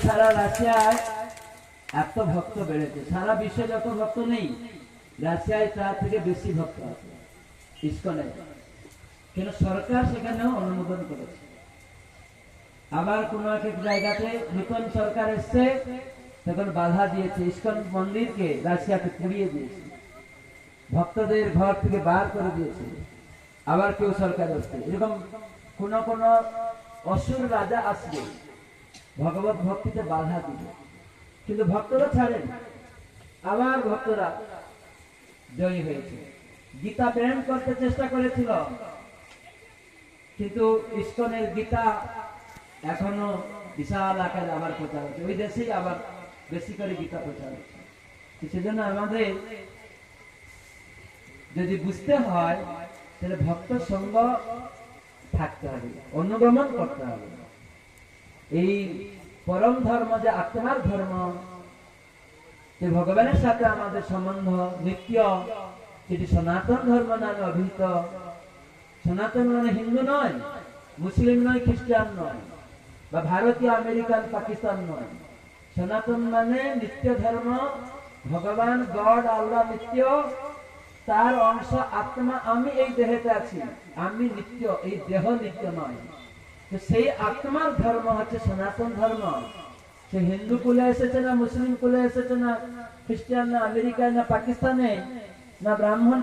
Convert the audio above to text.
সারা রাশিয়ায় এত ভক্ত বেড়েছে, সারা বিশ্বে যত ভক্ত নেই রাশিয়ায় তার থেকে বেশি ভক্ত আছে ইসকনে। কিন্তু সরকার সেখানেও অনুমোদন করেছে। আবার কোন এক জায়গাতে নতুন সরকার এসছে, তখন বাধা দিয়েছে, ইসকন মন্দিরকে রাশিয়াতে পুড়িয়ে দিয়েছে, ভক্তদের ঘর থেকে বার করে দিয়েছে। আবার কেউ সরকার আসছে, এরকম কোন কোন অসুর রাজা আসবে ভগবত ভক্তিতে বাধা দিবে, কিন্তু ভক্তরা ছাড়েন। আবার ভক্তরা জয়ী হয়েছে। গীতা ব্যান করতে চেষ্টা করেছিল, কিন্তু ইসকনের গীতা এখনো বিশাল আকারে আবার প্রচার হচ্ছে, ওই দেশেই আবার বেশি করে গীতা প্রচার হচ্ছে। সেজন্য আমাদের যদি বুঝতে হয় তাহলে ভক্ত সঙ্গ থাকতে হবে, অনুগমন করতে হবে। এই পরম ধর্ম যে আত্মার ধর্ম, যে ভগবানের সাথে আমাদের সম্বন্ধ নিত্য, যেটি সনাতন ধর্ম নামে অভিহিত। সনাতন মানে হিন্দু নয়, মুসলিম নয়, খ্রিস্টান নয়, বা ভারতীয়, আমেরিকান, পাকিস্তান নয়। সনাতন মানে নিত্য ধর্ম, ভগবান গড আল্লাহ নিত্য, তার অংশ আত্মা। আমি এই দেহেতে আছি, আমি নিত্য, এই দেহ নিত্য নয়। তো সেই আত্মার ধর্ম হচ্ছে সনাতন ধর্ম। সে হিন্দু কুলে এসেছে না, মুসলিম কুলে এসেছে না, খ্রিস্টান না, আমেরিকায় না, পাকিস্তানে না, ব্রাহ্মণ